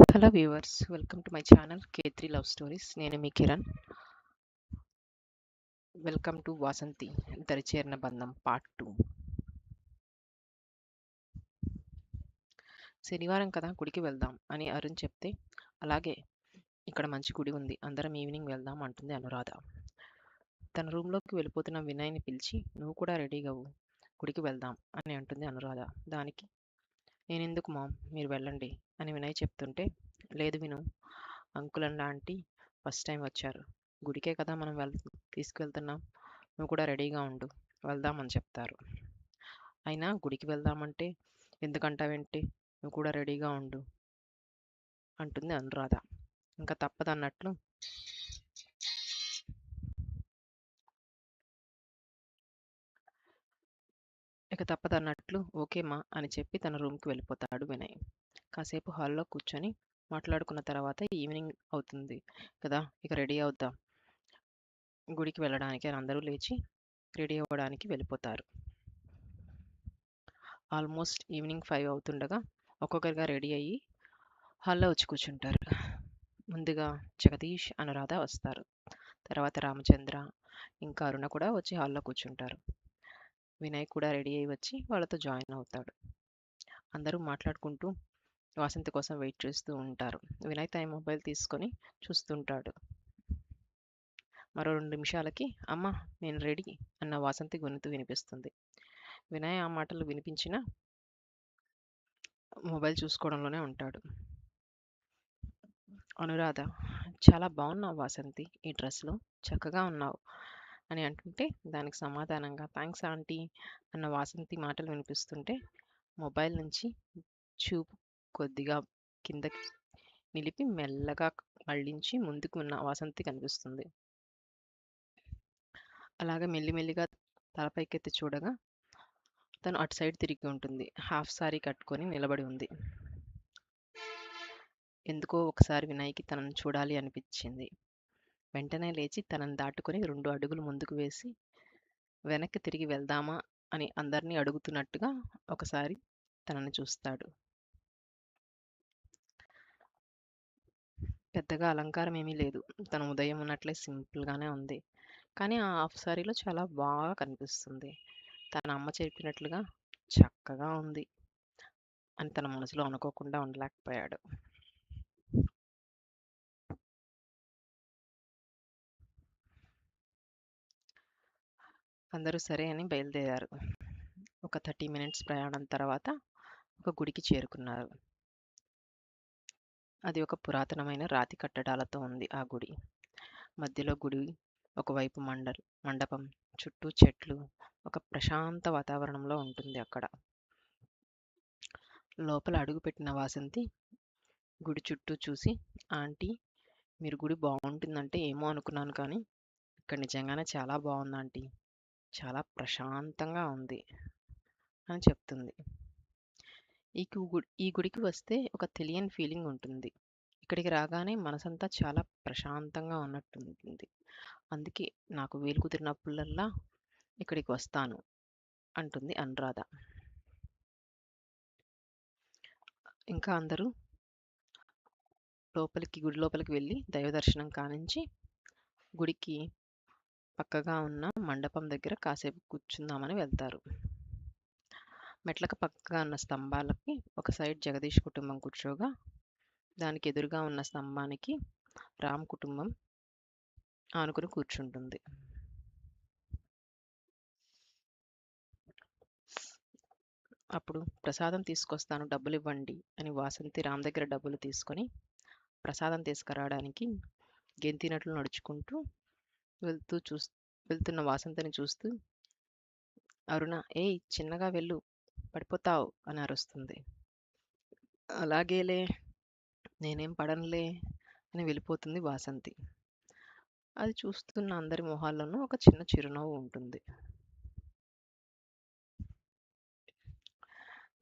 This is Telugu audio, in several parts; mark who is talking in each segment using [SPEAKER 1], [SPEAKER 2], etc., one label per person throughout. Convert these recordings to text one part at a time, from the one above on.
[SPEAKER 1] Hello viewers, welcome to my channel K3 love stories. నేను మీ కిరణ్. వెల్కమ్ టు వాసంతి దరిచేరిన బంధం పార్ట్ 2. శనివారం కదా, గుడికి వెళ్దాం అని అరుణ్ చెప్తే, అలాగే, ఇక్కడ మంచి గుడి ఉంది, అందరం ఈవినింగ్ వెళ్దాం అంటుంది అనురాధ. తన రూమ్లోకి వెళ్ళిపోతున్న వినయ్ని పిలిచి, నువ్వు కూడా రెడీగా అవ్వు, గుడికి వెళ్దాం అని అంటుంది అనురాధ. దానికి, నేనెందుకు మామ్, మీరు వెళ్ళండి అని వినయ్ చెప్తుంటే, లేదు విను, uncle and aunty first time వచ్చారు, గుడికే కదా మనం తీసుకువెళ్తున్నాం, నువ్వు కూడా రెడీగా ఉండు, వెళ్దామని చెప్తారు. అయినా గుడికి వెళ్దామంటే ఎందుకంటావేంటి, నువ్వు కూడా రెడీగా ఉండు అంటుంది అనురాధ. ఇంకా తప్పదన్నట్లు ఓకే మా అని చెప్పి తన రూమ్కి వెళ్ళిపోతాడు వినయ్. కాసేపు హాల్లో కూర్చొని మాట్లాడుకున్న తర్వాత ఈవినింగ్ అవుతుంది కదా, ఇక రెడీ అవుద్దాం గుడికి వెళ్ళడానికి అని అందరూ లేచి రెడీ అవ్వడానికి వెళ్ళిపోతారు. ఆల్మోస్ట్ ఈవినింగ్ 5 అవుతుండగా ఒక్కొక్కరిగా రెడీ అయ్యి హాల్లో వచ్చి కూర్చుంటారు. ముందుగా జగదీష్, అనురాధ వస్తారు. తర్వాత రామచంద్ర, ఇంకా అరుణ కూడా వచ్చి హాల్లో కూర్చుంటారు. వినయ్ కూడా రెడీ అయ్యి వచ్చి వాళ్ళతో జాయిన్ అవుతాడు. అందరూ మాట్లాడుకుంటూ వాసంతి కోసం వెయిట్ చేస్తూ ఉంటారు. వినయ్ తన మొబైల్ తీసుకొని చూస్తుంటాడు. మరో 2 నిమిషాలకి, అమ్మ నేను రెడీ అన్న వాసంతి గొంతు వినిపిస్తుంది. వినయ్ ఆ మాటలు వినిపించినా మొబైల్ చూసుకోవడంలోనే ఉంటాడు. అనురాధ, చాలా బాగున్నావు వాసంతి, ఈ డ్రెస్లో చక్కగా ఉన్నావు అని అంటుంటే, దానికి సమాధానంగా థ్యాంక్స్ ఆంటీ అన్న వాసంతి మాటలు వినిపిస్తుంటే, మొబైల్ నుంచి చూపు కొద్దిగా కిందకి నిలిపి మెల్లగా మళ్ళించి ముందుకు ఉన్న వాసంతి కనిపిస్తుంది. అలాగే మెల్లిమెల్లిగా తలపైకెత్తి చూడగా తను అటు సైడ్ తిరిగి ఉంటుంది. హాఫ్ సారీ కట్టుకొని నిలబడి ఉంది. ఎందుకో ఒకసారి వినయ్కి తనను చూడాలి అనిపించింది. వెంటనే లేచి తనను దాటుకొని 2 అడుగులు ముందుకు వేసి, వెనక్కి తిరిగి వెళ్దామా అని అందరినీ అడుగుతున్నట్టుగా ఒకసారి తనని చూస్తాడు. పెద్దగా అలంకారం ఏమీ లేదు. తను ఉదయం ఉన్నట్లే సింపుల్గానే ఉంది. కానీ ఆ హాఫ్ సారీలో చాలా బాగా కనిపిస్తుంది. తన అమ్మ చెప్పినట్లుగా చక్కగా ఉంది అని తన మనసులో అనుకోకుండా ఉండలేకపోయాడు. అందరూ సరే అని బయలుదేరారు. ఒక 30 మినిట్స్ ప్రయాణం తర్వాత ఒక గుడికి చేరుకున్నారు. అది ఒక పురాతనమైన రాతి కట్టడాలతో ఉంది. ఆ గుడి మధ్యలో గుడి ఒకవైపు మండపం, చుట్టూ చెట్లు, ఒక ప్రశాంత వాతావరణంలో ఉంటుంది అక్కడ. లోపల అడుగుపెట్టిన వాసంతి గుడి చుట్టూ చూసి, ఆంటీ మీరు గుడి బాగుంటుందంటే ఏమో అనుకున్నాను, కానీ ఇక్కడ నిజంగానే చాలా బాగుంది ఆంటీ, చాలా ప్రశాంతంగా ఉంది అని చెప్తుంది. ఈ గుడికి వస్తే ఒక తెలియని ఫీలింగ్ ఉంటుంది. ఇక్కడికి రాగానే మనసంతా చాలా ప్రశాంతంగా ఉన్నట్టుంటుంది. అందుకే నాకు వీలు కుదిరినప్పుడల్లా ఇక్కడికి వస్తాను అంటుంది అనురాధ. ఇంకా అందరూ గుడి లోపలికి వెళ్ళి దైవ దర్శనం కానించి గుడికి పక్కగా ఉన్న మండపం దగ్గర కాసేపు కూర్చుందామని వెళ్తారు. మెట్లకు పక్కగా ఉన్న స్తంభాలకి ఒక సైడ్ జగదీష్ కుటుంబం కూర్చోగా, దానికి ఎదురుగా ఉన్న స్తంభానికి రామ్ కుటుంబం ఆనుకుని కూర్చుంటుంది. అప్పుడు ప్రసాదం తీసుకొస్తాను, డబ్బులు ఇవ్వండి అని వాసంతి రామ్ దగ్గర డబ్బులు తీసుకొని ప్రసాదం తీసుకురావడానికి గెంతినట్లు నడుచుకుంటూ వెళ్తున్న వాసంతిని చూస్తూ, అరుణ, ఏయ్ చిన్నగా వెళ్ళు, పడిపోతావు అని అరుస్తుంది. అలాగేలే, నేనేం పడనులే అని వెళ్ళిపోతుంది వాసంతి. అది చూస్తున్న అందరి మొహాల్లోనూ ఒక చిన్న చిరునవ్వు ఉంటుంది.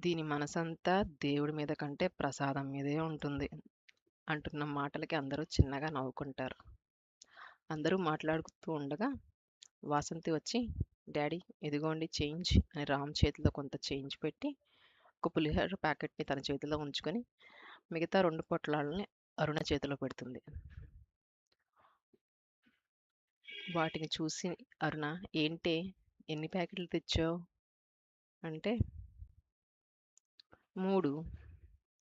[SPEAKER 1] దీని మనసంతా దేవుడి మీద కంటే ప్రసాదం మీదే ఉంటుంది అంటున్న మాటలకి అందరూ చిన్నగా నవ్వుకుంటారు. అందరూ మాట్లాడుతూ ఉండగా వాసంతి వచ్చి, డాడీ ఇదిగోండి చేంజ్ అని రామ్ చేతిలో కొంత చేంజ్ పెట్టి, ఒక పులిహోర ప్యాకెట్ని తన చేతిలో ఉంచుకొని మిగతా 2 పొట్లాలని అరుణ చేతిలో పెడుతుంది. వాటిని చూసి అరుణ, ఏంటే ఎన్ని ప్యాకెట్లు తెచ్చావు అంటే, 3,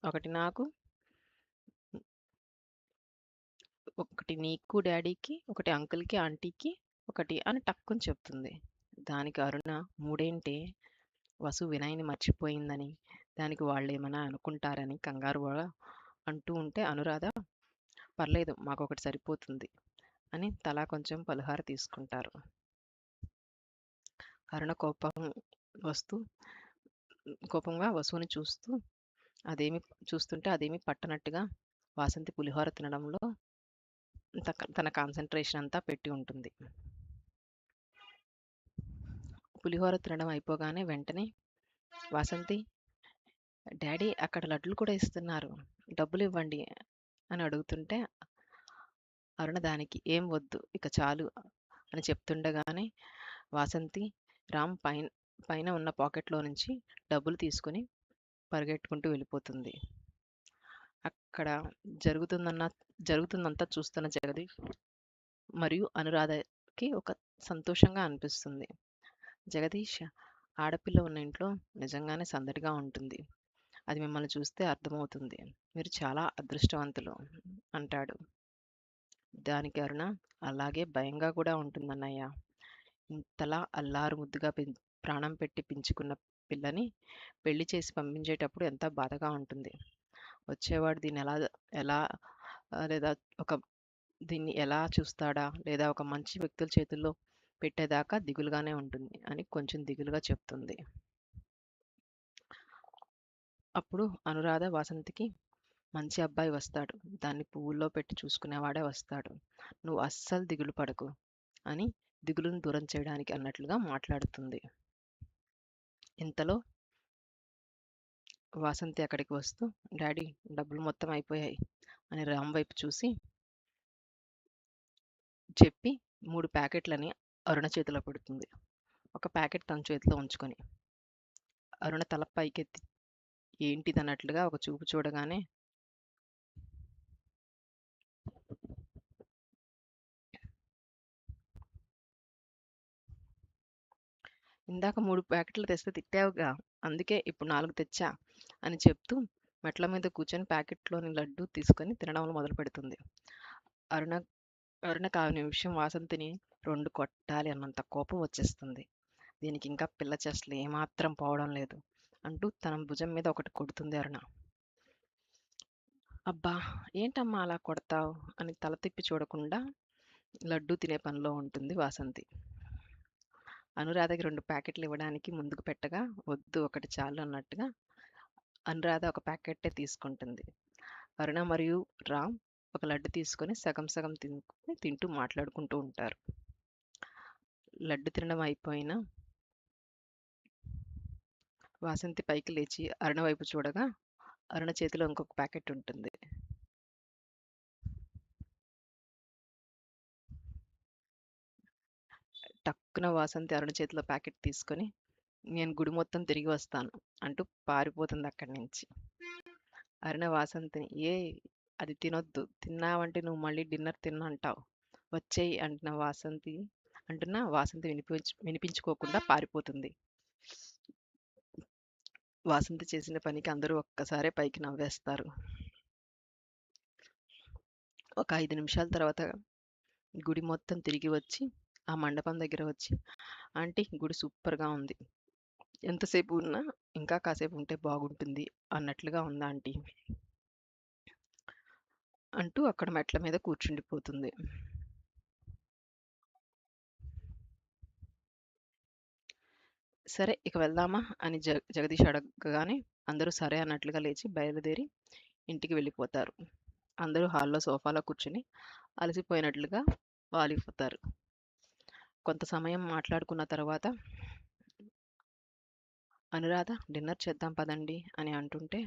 [SPEAKER 1] ఒకటి నాకు, ఒకటి నీకు డాడీకి, ఒకటి అంకుల్‌కి, ఆంటీకి, ఒకటి అని టక్కుని చెప్తుంది. దానికి అరుణ, 3 వసు వినయ్‌ని మర్చిపోయిందని, దానికి వాళ్ళేమైనా అనుకుంటారని కంగారుగా అంటూ ఉంటే అనురాధ, పర్లేదు మాకొకటి సరిపోతుంది అని తలా కొంచెం పలహార తీసుకుంటారు. అరుణ కోపంగా వసుని చూస్తుంటే అదేమీ పట్టనట్టుగా వాసంతి పులిహోర తినడంలో తన కాన్సంట్రేషన్ అంతా పెట్టి ఉంటుంది. పులిహోర తినడం అయిపోగానే వెంటనే వాసంతి, డాడీ అక్కడ లడ్లు కూడా ఇస్తున్నారు, డబ్బులు ఇవ్వండి అని అడుగుతుంటే అరుణ దానికి ఏం వద్దు ఇక చాలు అని చెప్తుండగానే వాసంతి రామ్ పైన ఉన్న పాకెట్లో నుంచి డబ్బులు తీసుకుని పరిగెట్టుకుంటూ వెళ్ళిపోతుంది. అక్కడ జరుగుతుందంతా చూస్తున్న జగదీష్ మరియు అనురాధకి ఒక సంతోషంగా అనిపిస్తుంది. జగదీష్, ఆడపిల్ల ఉన్న ఇంట్లో నిజంగానే సందడిగా ఉంటుంది. అది మిమ్మల్ని చూస్తే అర్థమవుతుంది. మీరు చాలా అదృష్టవంతులు అంటాడు. దానికి అరుణ, అలాగే భయంగా కూడా ఉంటుందన్నయ్య. ఇంతలా అల్లారు ముద్దుగా ప్రాణం పెట్టి పెంచుకున్న పిల్లని పెళ్లి చేసి పంపించేటప్పుడు ఎంత బాధగా ఉంటుంది. వచ్చేవాడు ఎలా లేదా దీన్ని ఎలా చూస్తాడా, లేదా ఒక మంచి వ్యక్తుల చేతుల్లో పెట్టేదాకా దిగులుగానే ఉంటుంది అని కొంచెం దిగులుగా చెప్తుంది. అప్పుడు అనురాధ వాసంతికి, మంచి అబ్బాయి వస్తాడు, దాన్ని పువ్వుల్లో పెట్టి చూసుకునేవాడే వస్తాడు, నువ్వు అస్సలు దిగులు పడకు అని దిగులును దూరం చేయడానికి అన్నట్లుగా మాట్లాడుతుంది. ఇంతలో వాసంతి అక్కడికి వస్తూ, డాడీ డబ్బులు మొత్తం అయిపోయాయి అని రామ్ వైపు చూసి చెప్పి 3 ప్యాకెట్లని అరుణ చేతిలో పెడుతుంది. ఒక ప్యాకెట్ తన చేతిలో ఉంచుకొని. అరుణ తల పైకెత్తి ఏంటిదన్నట్లుగా ఒక చూపు చూడగానే, ఇందాక 3 ప్యాకెట్లు తెస్తే తిట్టావుగా, అందుకే ఇప్పుడు 4 తెచ్చా అని చెప్తూ మెట్ల మీద కూర్చొని ప్యాకెట్లోని లడ్డు తీసుకొని తినడం మొదలుపెడుతుంది. అరుణకు ఆ నిమిషం వాసంతిని 2 కొట్టాలి అన్నంత కోపం వచ్చేస్తుంది. దీనికి ఇంకా పిల్ల చేష్టలు ఏమాత్రం పోవడం లేదు అంటూ తన భుజం మీద ఒకటి కొడుతుంది అరుణ. అబ్బా, ఏంటమ్మా అలా కొడతావు అని తల తిప్పి చూడకుండా లడ్డూ తినే పనిలో ఉంటుంది వాసంతి. అనురాధకి 2 ప్యాకెట్లు ఇవ్వడానికి ముందుకు పెట్టగా, వద్దు ఒకటి చాలు అన్నట్టుగా అనురాధ ఒక ప్యాకెట్టే తీసుకుంటుంది. అరుణ మరియు రామ్ ఒక లడ్డు తీసుకొని సగం సగం తింటూ మాట్లాడుకుంటూ ఉంటారు. లడ్డు తినడం అయిపోయిన వాసంతి పైకి లేచి అరుణ వైపు చూడగా, అరుణ చేతిలో ఇంకొక ప్యాకెట్ ఉంటుంది. టక్కున వాసంతి అరుణ చేతిలో ప్యాకెట్ తీసుకొని, నేను గుడి మొత్తం తిరిగి వస్తాను అంటూ పారిపోతుంది అక్కడి నుంచి. అరుణ వాసంతిని, అది తినొద్దు, తిన్నావంటే నువ్వు మళ్ళీ డిన్నర్ తిన్నంటావు, వచ్చేయి అంటున్న వాసంతి వినిపించుకోకుండా పారిపోతుంది. వాసంతి చేసిన పనికి అందరూ ఒక్కసారే పైకి నవ్వేస్తారు. ఒక 5 నిమిషాల తర్వాత గుడి మొత్తం తిరిగి వచ్చి ఆ మండపం దగ్గర వచ్చి, ఆంటీ గుడి సూపర్గా ఉంది, ఎంతసేపు ఉన్నా ఇంకా కాసేపు ఉంటే బాగుంటుంది అన్నట్లుగా ఉంది ఆంటీ అంటూ అక్కడ మెట్ల మీద కూర్చుండిపోతుంది. సరే ఇక వెళ్దామా అని జగదీష్ అడగగానే అందరూ సరే అన్నట్లుగా లేచి బయలుదేరి ఇంటికి వెళ్ళిపోతారు. అందరూ హాల్లో సోఫాలో కూర్చుని అలసిపోయినట్లుగా వాలిపోతారు. కొంత సమయం మాట్లాడుకున్న తర్వాత అనురాధ, డిన్నర్ చేద్దాం పదండి అని అంటుంటే,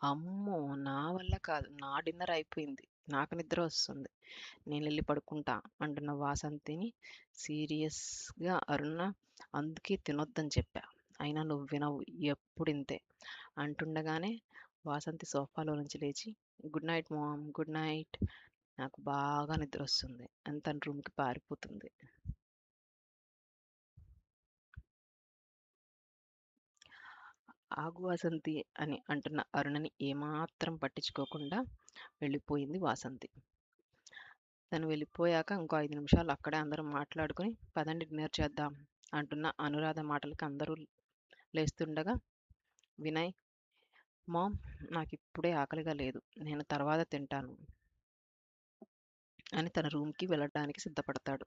[SPEAKER 1] అమ్మో నా వల్ల కాదు, నా డిన్నర్ అయిపోయింది, నాకు నిద్ర వస్తుంది, నేను వెళ్ళి పడుకుంటా అంటున్న వాసంతిని సీరియస్గా అరుణ, అందుకే తినొద్దని చెప్పా, అయినా నువ్వు వినవు, ఎప్పుడు ఇంతే అంటుండగానే వాసంతి సోఫాలో నుంచి లేచి, "good night mom, good night. నాకు బాగా నిద్రొస్తుంది" అని తన రూమ్‌కి పారిపోతుంది. "ఆగు వాసంతి" అని అంటున్న అరుణని ఏమాత్రం పట్టించుకోకుండా వెళ్ళిపోయింది వాసంతి. తను వెళ్ళిపోయాక ఇంకో 5 నిమిషాలు అక్కడే అందరం మాట్లాడుకొని, "పదండి డిన్నర్ చేద్దాం" అంటున్న అనురాధ మాటలకి అందరూ లేస్తుండగా, వినయ్, "మామ్, నాకిప్పుడే ఆకలిగా లేదు. నేను తర్వాత తింటాను" అని తన రూమ్‌కి వెళ్ళడానికి సిద్ధపడతాడు.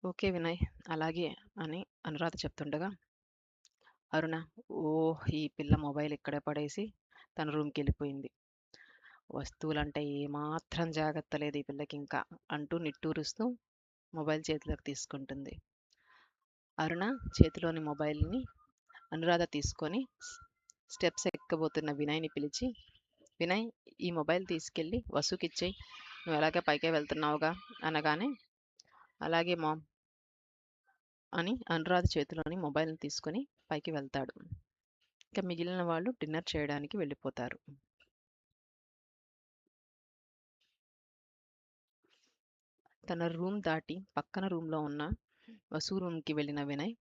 [SPEAKER 1] "ఓకే వినయ్, అలాగే" అని అనురాధ చెప్తుండగా, అరుణ, "ఓహ్! ఈ పిల్ల మొబైల్ ఇక్కడే పడేసి తన రూమ్‌కెళ్ళిపోయింది. వస్తువులంటే ఏమాత్రం జాగ్రత్త లేదు ఈ పిల్లకింకా" అంటూ నిట్టూరుస్తూ మొబైల్ చేతిలోకి తీసుకుంటుంది. అరుణ చేతిలోని మొబైల్‌ని అనురాధ తీసుకొని స్టెప్స్ ఎక్కబోతున్న వినయ్‌ని పిలిచి, "వినయ్, ఈ మొబైల్ తీసుకెళ్ళి వసుకిచ్చేయి. నువ్వెలాగో పైకే వెళ్తున్నావుగా" అనగానే, "అలాగే మామ్" అని అనురాధ చేతిలోని మొబైల్‌ని తీసుకొని పైకి వెళ్తాడు. ఇక మిగిలిన వాళ్ళు డిన్నర్ చేయడానికి వెళ్ళిపోతారు. తన రూమ్ దాటి పక్కన రూమ్‌లో ఉన్న వసు రూమ్‌కి వెళ్ళిన వినయ్,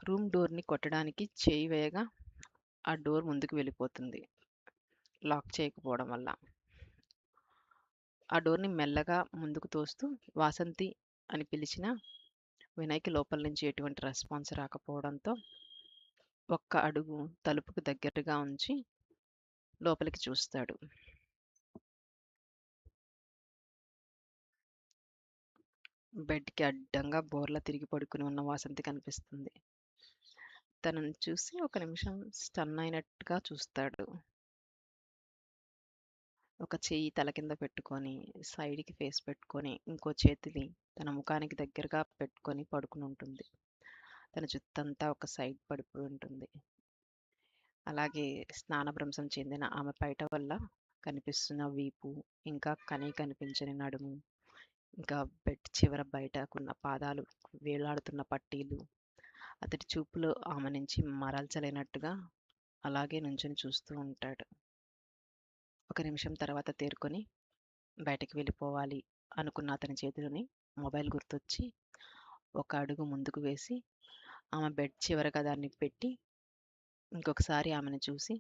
[SPEAKER 1] రూమ్ డోర్‌ని కొట్టడానికి చేయి వేయగా ఆ డోర్ ముందుకు వెళ్ళిపోతుంది, లాక్ చేయకపోవడం వల్ల. ఆ డోర్‌ని మెల్లగా ముందుకు తోస్తూ వాసంతి అని పిలిచినా వినయ్‌కి లోపల నుంచి ఎటువంటి రెస్పాన్స్ రాకపోవడంతో ఒక్క అడుగు తలుపుకు దగ్గరగా ఉంచి లోపలికి చూస్తాడు. బెడ్‌కి అడ్డంగా బోర్లా తిరిగి పడుకుని ఉన్న వాసంతి కనిపిస్తుంది. తనని చూసి ఒక నిమిషం స్టన్ అయినట్టుగా చూస్తాడు. ఒక చెయ్యి తల కింద పెట్టుకొని, సైడ్‌కి ఫేస్ పెట్టుకొని, ఇంకో చేతిని తన ముఖానికి దగ్గరగా పెట్టుకొని పడుకునుంటుంది. తన జుత్తంతా ఒక సైడ్ పడిపోయి ఉంటుంది. అలాగే స్నానభ్రంశం చెందిన ఆమె పైట వల్ల కనిపిస్తున్న వీపు, ఇంకా కనిపించని నడుము, ఇంకా బెడ్ చివర బయటకున్న పాదాలు వేలాడుతున్న పట్టీలు, అతడి చూపులు ఆమె నుంచి మరల్చలేనట్టుగా అలాగే నుంచొని చూస్తూ ఉంటాడు. ఒక నిమిషం తర్వాత తేరుకొని బయటకి వెళ్ళిపోవాలి అనుకున్న అతని చేతిలోని మొబైల్ గుర్తొచ్చి ఒక అడుగు ముందుకు వేసి ఆమె బెడ్ చివరగా దాన్ని పెట్టి ఇంకొకసారి ఆమెను చూసి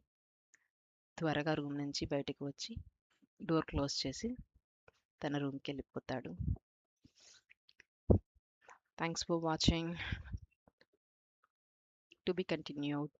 [SPEAKER 1] త్వరగా రూమ్ నుంచి బయటకు వచ్చి డోర్ క్లోజ్ చేసి తన రూమ్‌కి వెళ్ళిపోతాడు. Thanks for watching. To be continued.